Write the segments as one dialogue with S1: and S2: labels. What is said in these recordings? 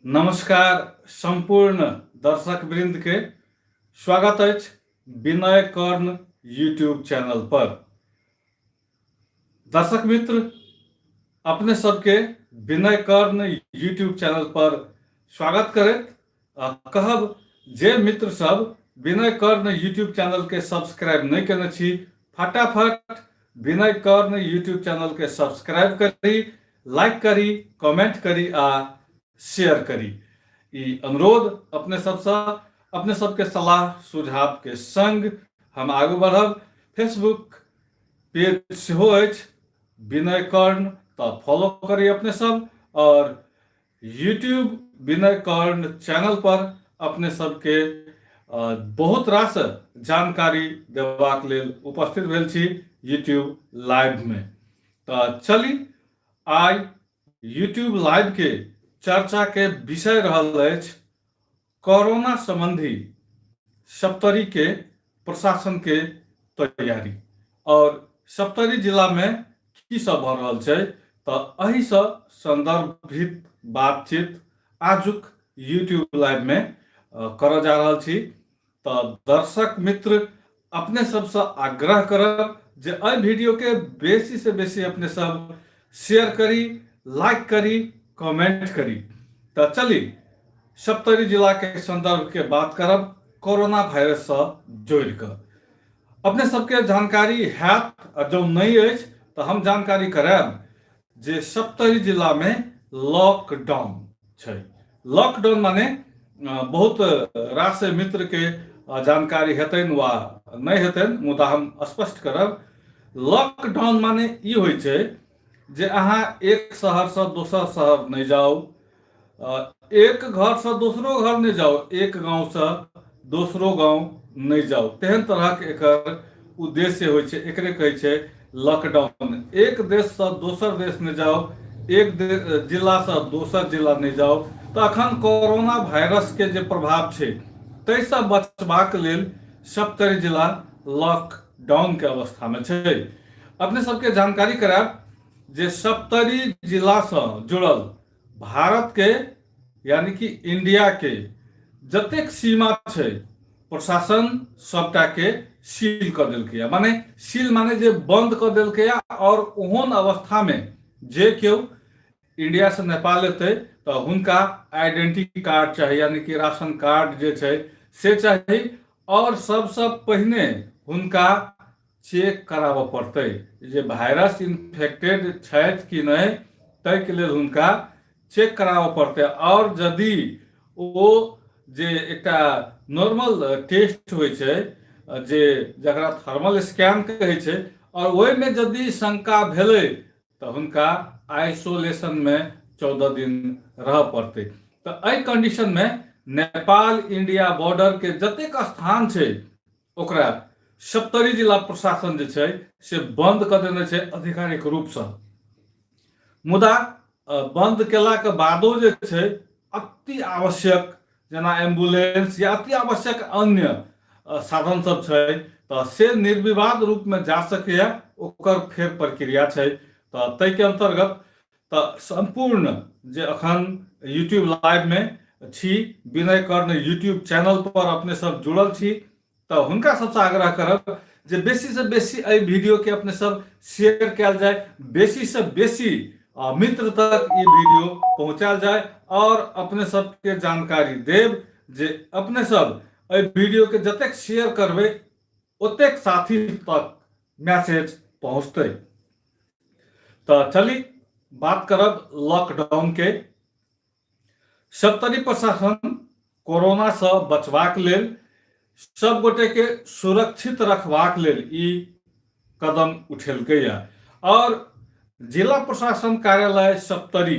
S1: नमस्कार संपूर्ण दर्शक वृंद के स्वागत अछि विनय कर्ण यूट्यूब चैनल पर। दर्शक मित्र, अपने सबके विनय कर्ण यूट्यूब चैनल पर स्वागत करैत कहब जे मित्र सब विनय कर्ण यूट्यूब चैनल के सब्सक्राइब नहीं केने छी, फटाफट विनय कर्ण यूट्यूब चैनल के सब्सक्राइब करी, लाइक करी, कमेंट करी आ शेयर करी। ई अनुरोध अपने सबके सलाह सुझाव के संग हम आगू बढ़ब। फेसबुक पेज सेहो अछि विनय कर्ण, तो फॉलो करी अपने सब, और यूट्यूब विनय कर्ण चैनल पर अपने सबके बहुत रास जानकारी देबाक लेल उपस्थित भेल छी यूट्यूब लाइव में। तो चली आई यूट्यूब लाइव के चर्चा के विषय रहल अछि कोरोना संबंधी सप्तरी के प्रशासन के तैयारी, और सप्तरी जिला में की सब भ रहल छै, तो एहि से संदर्भित बातचीत आजुक यूट्यूब लाइव में करऽ जा रहल छी। तो दर्शक मित्र, अपने सबसे आग्रह करब जे एहि वीडियो के बेसी से बेसी अपने सब शेयर करी, लाइक करी, कमेंट करी। तो चली सप्तरी जिला के संदर्भ के बात करब कोरोना वायरस से जोड़ कर। अपने सबके जानकारी हैत, जो नहीं अछि तो हम जानकारी करायब जे सप्तरी जिला में लॉकडाउन छै। लॉकडाउन माने बहुत रास मित्र के जानकारी हेतन वा नहीं हेतन, मुदा हम स्पष्ट करब। लॉकडाउन माने ई होइ छै जे अहाँ एक शहर से दोसर शहर नहीं जाओ, एक घर से दोसरो घर नहीं जाओ, एक गांव से दोसरो गांव नहीं जाओ, तेहन तरह के एकर उद्देश्य होइ छै। एकरे कहै छै लॉकडाउन। एक देश से दोसर देश नहीं जाओ, एक जिला से दोसर जिला नहीं जाओ। तो अखन कोरोना वायरस के जे प्रभाव छै तैसे बचबाक लेल सप्तरी जिला लॉकडाउन के अवस्था में छै। अपने सबके जानकारी करायब जे सप्तरी जिला से जुड़ल भारत के यानी कि इंडिया के जतेक सीमा छै, प्रशासन सबटा के सील कर देलकै। माने सील माने जे बंद कर देलकै, और ओहन अवस्था में जे केओ इंडिया से नेपाल एतै तो हुनका आइडेंटिटी कार्ड चाहिए, यानी कि राशन कार्ड जे छै से चाही, और सबसे पहिने हुनका चेक कराबऽ पड़तै जे वायरस इन्फेक्टेड छथि कि नहीं, तै के लेल हुनका चेक कराबऽ पड़तै। और यदि ओ जे एकटा नॉर्मल टेस्ट होइ छै जे जकरा थर्मल स्कैन कहै छै, और ओहि में यदि शंका भेलै तो हुनका आइसोलेशन में 14 दिन रह पड़तै। तो एहि कंडीशन में नेपाल इंडिया बॉर्डर के जतेक स्थान छै ओकरा सप्तरी जिला प्रशासन जे छै से बंद कर देने छै आधिकारिक रूप से। मुदा बंद केला के बादो जे छै अति आवश्यक जेना एम्बुलेंस या अति आवश्यक अन्य साधन सब छै तो से निर्विवाद रूप में जा सके, ओकर फेर प्रक्रिया छै। तो तै के अंतर्गत तो संपूर्ण जे अखन यूट्यूब लाइव में छी, विनय कर्ण यूट्यूब चैनल पर अपने सब जुड़ल छी, तो हुनका सबसे आग्रह करब जे बेसी से बेसी एहि वीडियो के अपने सब शेयर कयल जाए, बेसी से बेसी मित्र तक ये वीडियो पहुंचायल जाए, और अपने सबके जानकारी देव जे अपने सब एहि वीडियो के जतेक शेयर करबै ओतेक साथी तक मैसेज पहुंचतै। तो चली बात करब लॉकडाउन के। सप्तरी प्रशासन कोरोना से बचबाक लेल, सब गोटे के सुरक्षित रखबाक लेल ई कदम उठेलकै या, और जिला प्रशासन कार्यालय सप्तरी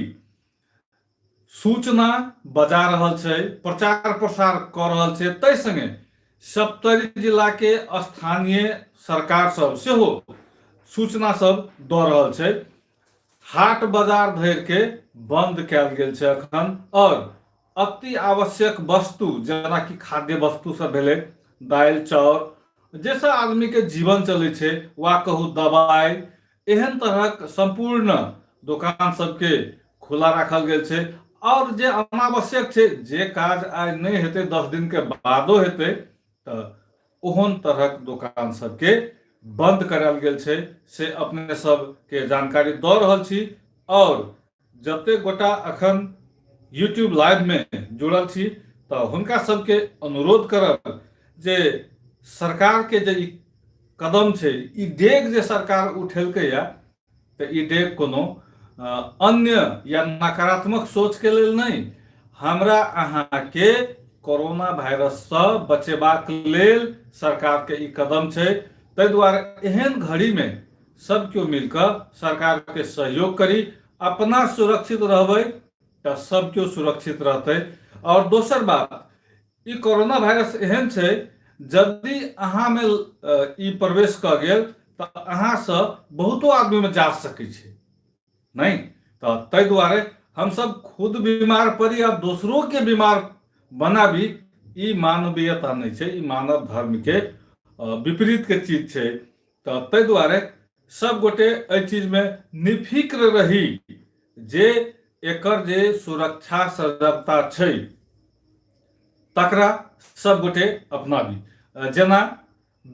S1: सूचना बजा रहल छै, प्रचार प्रसार कर रहल छै। तै संगे सप्तरी जिला के स्थानीय सरकार सब सेहो सूचना सब दऽ रहल छै। हाट बाजार धरि के बंद कयल गेल छै अखन, और अति आवश्यक वस्तु जेना कि खाद्य वस्तु सब भेलै, दालि चाउर, जैसे आदमी के जीवन चलै छै, वा कहू दवाई, एहन तरहक संपूर्ण दुकान सबके खुला राखल गेल छै। और जे अनावश्यक छै, जे काज आइ नहीं हेतै 10 दिन के बादो हेतै, तऽ ओहन तरहक दुकान सबके बंद करायल गेल छै से अपने सबके जानकारी दऽ रहल छी। और जते गोटा अखन यूट्यूब लाइव में जुड़ल छी तऽ हुनका सबके अनुरोध करब जे सरकार के जे कदम छै, ई डेग जे सरकार उठेलकै या, तऽ ई डेग कोनो अन्य या नकारात्मक सोच के लेल नहीं, हमरा अहाँ के कोरोना वायरस से बचेबाक लेल सरकार के ई कदम छै। ताहि दुआरे एहन घड़ी में सब केओ मिलकर सरकार के सहयोग करी, अपना सुरक्षित रहबै तऽ सब केओ सुरक्षित रहतै। और दोसर बात, ई कोरोना वायरस एहन छै, यदि अहाँ में ई प्रवेश कऽ गेल तऽ अहाँ से बहुतो आदमी में जा सकै छै, नहीं तो ताहि दुआरे हम सब खुद बीमार पड़ी आ दोसरों के बीमार बनाबी, ई मानवीयता नहीं छै, ई मानव धर्म के विपरीत के चीज छै। तो ताहि दुआरे सब गोटे एहि चीज में निफिक्र रही जे एकर जे सुरक्षा सजगता छै तकरा सब गोटे अपनाबी। जेना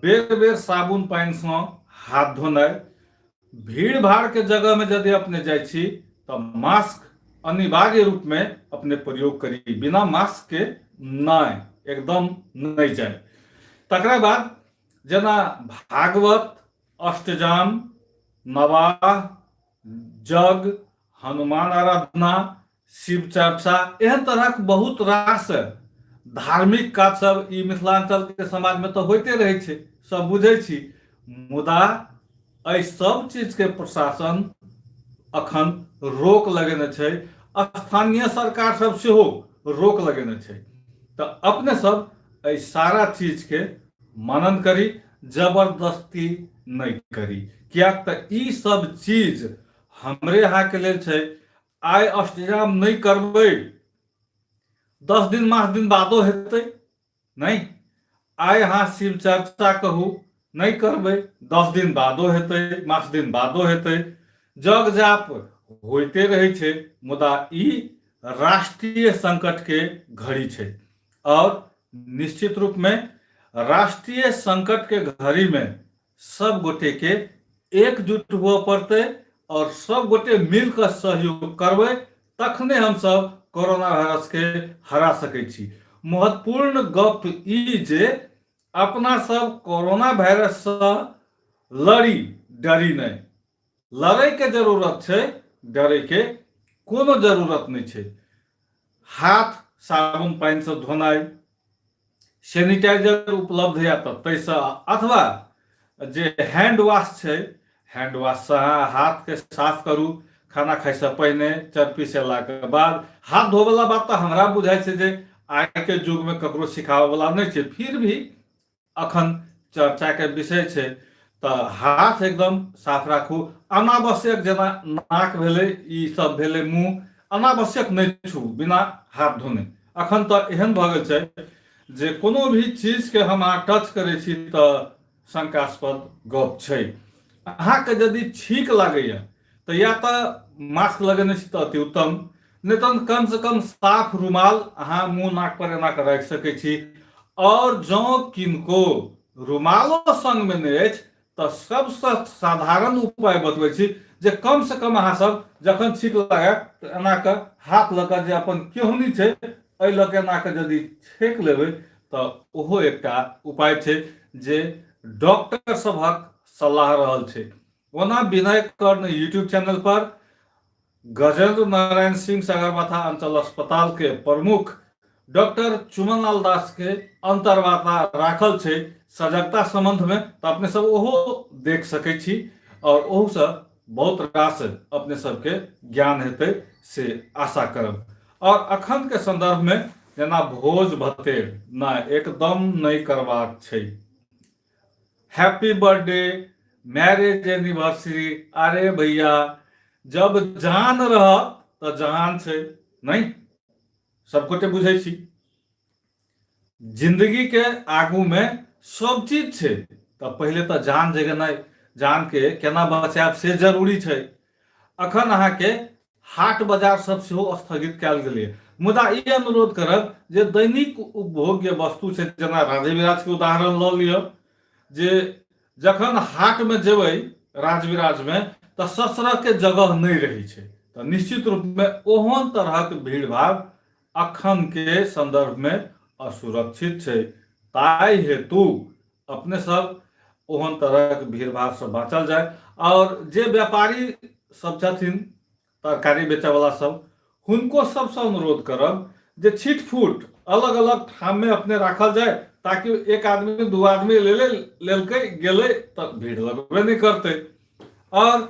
S1: बेर बेर साबुन पानी से हाथ धोनाइ, भीड़ भाड़ के जगह में यदि अपने जाइ छी तो मास्क अनिवार्य रूप में अपने प्रयोग करी, बिना मास्क के नहीं, एकदम नहीं जाए। तकरा बाद जेना भागवत, अष्टजाम, नवाह, जग, हनुमान आराधना, शिव चर्चा, एहन तरह बहुत रास धार्मिक काज सब ई मिथिलांचल के समाज में तो होते रहे छै, सब बुझे छी। मुदा एहि सब चीज के प्रशासन अखन रोक लगेने छै, स्थानीय सरकार सब सेहो रोक लगेने छै। तो अपने सब एहि सारा चीज के मनन करी, जबरदस्ती नहीं करी, क्या ई सब चीज हमरे यहाँ के लेल छै। आइ अष्टजाम नहीं करबै, 10 दिन 5 दिन बादो हेतै, नहीं। आइ अहाँ शिव चर्चा कहू, नहीं करबै, 10 दिन बादो हेतै, 5 दिन बादो हेतै। जग जाप होते रहे छै, मुदा ई राष्ट्रीय संकट के घड़ी छै। और निश्चित रूप में राष्ट्रीय संकट के घड़ी में सब गोटे के एकजुट हुआ पड़ते और सब गोटे मिलकर सहयोग करबै, तखने हम सब कोरोना वायरस के हरा सकै छी। महत्वपूर्ण गप ई जे अपना सब कोरोना वायरस से लड़ी, डरी नहीं। लड़ै के जरूरत छै, डरे के कोनो जरूरत नहीं छै। हाथ साबुन पानी से धोनाइ, सैनिटाइजर उपलब्ध है तो तैसे, अथवा जे हैंड वॉश छै, हैंड वॉश से हाथ के साफ करू, खाना खाइ से पहिने, चरपी सेला के बाद। हाथ धोवे वाला बात तो हमरा बुझाइ छै जे आइ के युग में ककरो सिखावे वाला नहीं छै, फिर भी अखन चर्चा के विषय छै। तो हाथ एकदम साफ राखू, अनावश्यक जेना नाक भेलै, ई सब भेलै, मुंह, अनावश्यक नहीं छू बिना हाथ धोने। अखन तो एहन भ गेल छै जे कोनो भी चीज के हम अहाँ टच करै छी तो शंकास्पद गप छै। अहाँ के यदि छींक लागैया तो या तो मास्क लगेने छी तो अति उत्तम, नहीं तो कम से कम साफ रुमाल अहाँ मुंह नाक पर एना के राखि सकै छी। और जो किनको रुमालो संग में नहीं अछि तो सबसे साधारण उपाय बतबै छी जे कम से कम अहाँ सब जखन छींक लागे तो एना के हाथ लऽ कऽ जे अपन केहुनी छै एहि लऽ के एना के यदि छेक लेबै तो ओहो एकटा उपाय छै जे डॉक्टर सभक सलाह रहल छै। ओना विनय कर्ण यूट्यूब चैनल पर गजेंद्र नारायण सिंह सगरमाथा अंचल अस्पताल के प्रमुख डॉक्टर चुमन लाल दास के अंतर्वार्ता राखल छै सजगता संबंध में, तो अपने सब ओहो देख सकै छी और ओहू से बहुत रास अपने सबके ज्ञान हेतै से आशा करब। और अखन के संदर्भ में जेना भोज भतेर ना एकदम नहीं करबाक छै। हैप्पी बर्थडे, मैरिज एनिवर्सरी, अरे भैया जब जान रह तो जहान छै, नहीं सब गोटे बुझे छी। जिंदगी के आगू में सब चीज छै, तो पहले तो जान जगेनाइ, जान के केना बचायब से जरूरी छै। अखन अहाँ के हाट बाजार सब सेहो स्थगित कयल गेलै। मुदा ई अनुरोध करब जे दैनिक उपभोग्य वस्तु छै, जेना राधे विराज के उदाहरण लऽ लिअ, जे जखन हाट में जेबै राज विराज में तऽ ससरक के जगह नहीं रही छै, तऽ निश्चित रूप में ओहन तरहक भीड़ भाड़ अखन के संदर्भ में असुरक्षित छै। ताहि हेतु अपने सब ओहन तरहक भीड़ भाड़ से बाँचल जाए। और जे व्यापारी सब छथिन, तरकारी बेचे वाला सब, हुनको सबसे अनुरोध करब जे छिट फूट अलग अलग ठाम में अपने राखल जाए, ताकि एक आदमी दू आदमी लेलकै गेलै तऽ भीड़ लगबे नहीं करते। और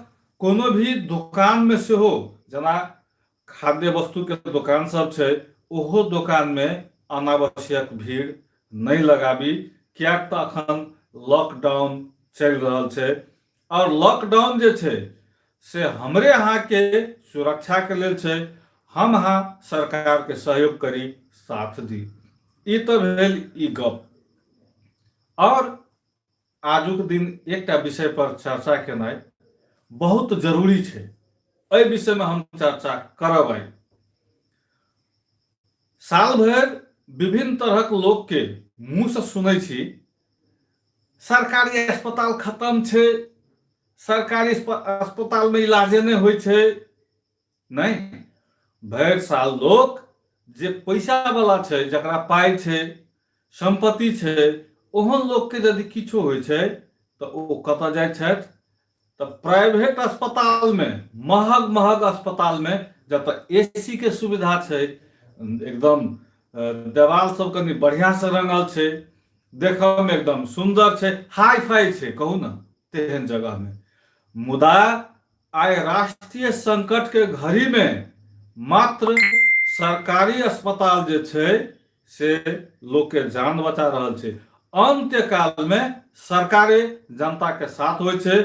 S1: कोनो भी दुकान में सेहो, जेना खाद्य वस्तु के दुकान सब छै, ओहो दुकान में अनावश्यक भीड़ नहीं लगाबी, कियाक तऽ अखन लॉकडाउन चल रहल छै। और लॉकडाउन जे छै से हमरे अहाँ के सुरक्षा के लेल छै। हम अहाँ सरकार के सहयोग करी, साथ दी। ई तऽ भेल ई गप। और आजुक दिन एकटा विषय पर चर्चा केनाइ बहुत जरूरी छै। एहि विषय में हम चर्चा करब आई। साल भर विभिन्न तरहक लोक के मुंह से सुनै छी, सरकारी अस्पताल खत्म छै, सरकारी अस्पताल में इलाजे नहीं होइ छै। नहीं, भरि साल लोक जे पैसा वाला छै, जकरा पाई छै, संपत्ति छै, ओहन लोक के यदि किछो होइ छै तऽ ओ कतऽ जाइ छथि? तऽ प्राइवेट अस्पताल में, महग महग अस्पताल में, जतऽ एसी के सुविधा छै, एकदम देवाल सब कनी बढ़िया से रंगल छै, देखऽ में एकदम सुंदर छै, हाई फाई छै, कहू ना, तेहन जगह में। मुदा आइ राष्ट्रीय संकट के घड़ी में मात्र सरकारी अस्पताल जे छै से लोक के जान बचा रहल छै। अंत्य काल में सरकारे जनता के साथ होइ छै,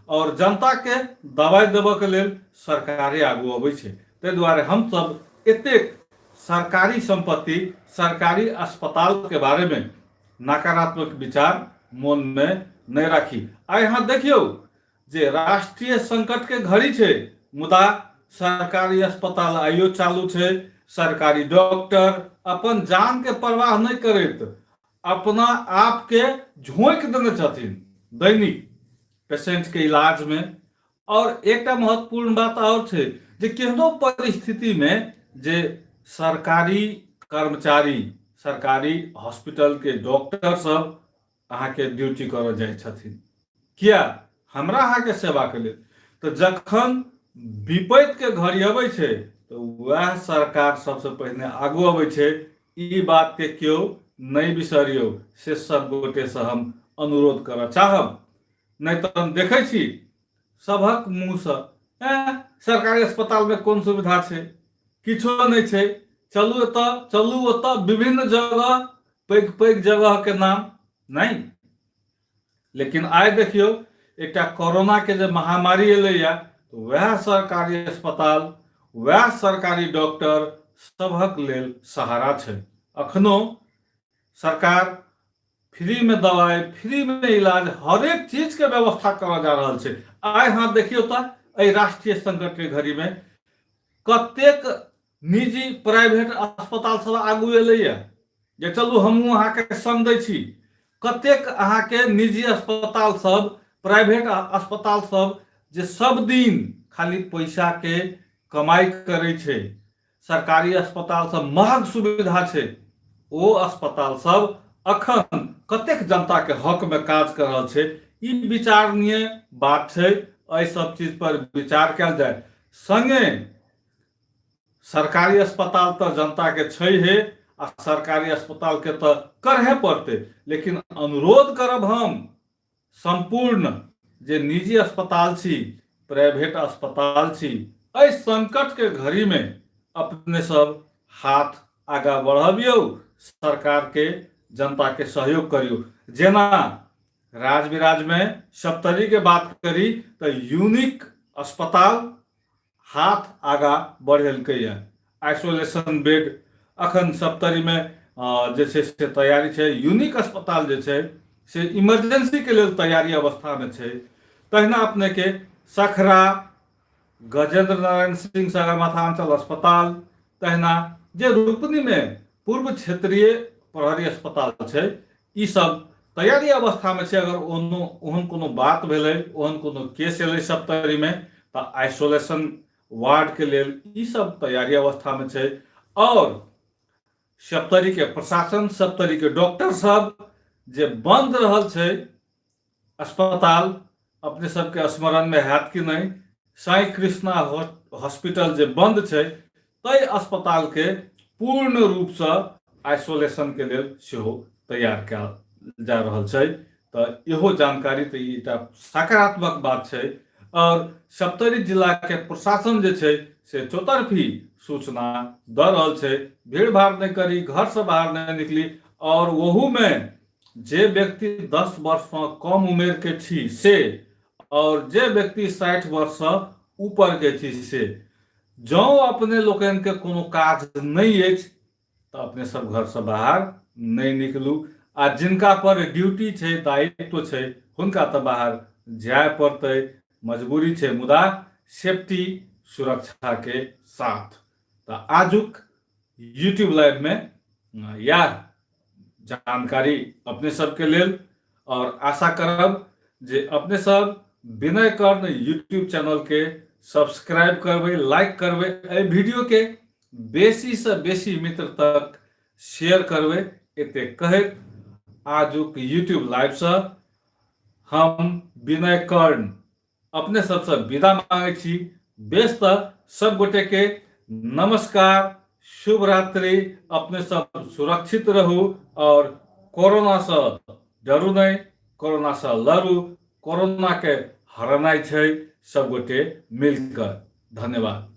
S1: और जनता के दवाई देबऽ के लेल सरकारे आगू अबै छै। ताहि दुआरे हम सब एतेक सरकारी संपत्ति, सरकारी अस्पताल के बारे में नकारात्मक विचार मन में नहीं राखी। आइ अहाँ देखियौ जे राष्ट्रीय संकट के घड़ी छै, मुदा सरकारी अस्पताल आइयो चालू छै। सरकारी डॉक्टर अपन जान के परवाह नहीं करैत अपना आप के झोंक देने छथिन दैनिक पेशेंट के इलाज में। और एकटा महत्वपूर्ण बात और छै जे केहनो परिस्थिति में जे सरकारी कर्मचारी, सरकारी हॉस्पिटल के डॉक्टर सब अहाँ के ड्यूटी करऽ जाइ छथिन, किया? हमरा अहाँ के सेवा के लेल। तो जखन विपत्ति के घड़ी अबै छै तो वह सरकार सबसे पहिने आगू अबै छै। ई बात के क्यों नहीं बिसरियो, से सब गोटे से हम अनुरोध करऽ चाहब। नहीं तो हम देखै छी सबहक मुंह से सरकारी अस्पताल में कोन सुविधा छै, किछो नहीं छै, चलू एतऽ, चलू ओतऽ, विभिन्न जगह, पैघ पैघ जगह के नाम नहीं। लेकिन आइ देखियौ एकटा कोरोना के जे महामारी एलैया, तो वह सरकारी अस्पताल, वह सरकारी डॉक्टर सबहक लेल सहारा छै। अखनो सरकार फ्री में दवाई, फ्री में इलाज, हर एक चीज के व्यवस्था करऽ जा रहल छै। आइ हाँ देखियौ तऽ एहि राष्ट्रीय संकट के घड़ी में कतेक निजी प्राइवेट अस्पताल सब आगू एलैया जे चलू हमहूँ अहाँ के संग दै छी। कतेक अहाँ के निजी अस्पताल सब, प्राइवेट अस्पताल सब जे सब दिन खाली पैसा के कमाई करै छै, सरकारी अस्पताल सब महग सुविधा छै, ओ अस्पताल सब अखन कतेक जनता के हक में काज कर रहल छै। ई विचारणीय बात छै। एहि सब चीज पर विचार कयल जाए। संगे सरकारी अस्पताल तो जनता के छै हे, आ सरकारी अस्पताल के तो करहे पड़ते। लेकिन अनुरोध करब हम संपूर्ण जे निजी अस्पताल छी, प्राइवेट अस्पताल छी, एहि संकट के घड़ी में अपने सब हाथ आगा बढ़ाबियौ, सरकार के, जनता के सहयोग करियो। जेना राज विराज में सप्तरी के बात करी तो यूनिक अस्पताल हाथ आगा बढ़ेलकैया। आइसोलेशन बेड अखन सप्तरी में जे छै से तैयारी छै। यूनिक अस्पताल जे छै से इमरजेंसी के लेल तैयारी अवस्था में छै। तहिना अपने के सखरा, गजेंद्र नारायण सिंह सगरमाथा अंचल अस्पताल, तहिना जे रूपनी में पूर्व क्षेत्रीय प्रहरी अस्पताल छै, ई सब तैयारी अवस्था में छै। अगर ओहन कोनो बात भेलै, ओहन कोनो केस एलै सप्तरी में, तो आइसोलेशन वार्ड के लेल ई सब तैयारी अवस्था में छै। और सप्तरी के प्रशासन, सप्तरी के डॉक्टर सब जे बंद रहल छै अस्पताल, अपने सबके स्मरण में हैत कि नहीं, साई कृष्णा हॉस्पिटल जे बंद छै, तै अस्पताल के पूर्ण रूप से आइसोलेशन के लेल सेहो तैयार कयल जा रहल छै। तो इहो जानकारी तो एकटा सकारात्मक बात छै। और सप्तरी जिला के प्रशासन जे छै से चौतरफी सूचना दऽ रहल छै, भीड़ भाड़ नहीं करी, घर से बाहर नहीं निकली। और वहू में जे व्यक्ति 10 वर्ष से कम उम्र के छी से, और जे व्यक्ति 60 वर्ष से ऊपर के छी से, जँ अपने लोकन के कोनो काज नहीं अछि तो अपने सब घर से बाहर नहीं निकलू। आ जिनका पर ड्यूटी छै, दायित्व छै, हुनका तो बाहर जाय पड़तै, मजबूरी छै, मुदा सेफ्टी सुरक्षा के साथ। तो आजुक यूट्यूब लाइव में यह जानकारी अपने सबके लेल। और आशा करब जे अपने सब विनय कर्ण यूट्यूब चैनल के सब्सक्राइब करबै, लाइक करबै, एहि वीडियो के बेसी से बेसी मित्र तक शेयर करबै। एते कहैत आजुक यूट्यूब लाइव से हम विनय कर्ण अपने सबसे विदा मांगे छी। बेस सब गोटे के नमस्कार, शुभ रात्रि। अपने सब सुरक्षित रहू और कोरोना से डरू नहीं, कोरोना से लड़ू, कोरोना के हरनाई छै सब गोटे मिलकर। धन्यवाद।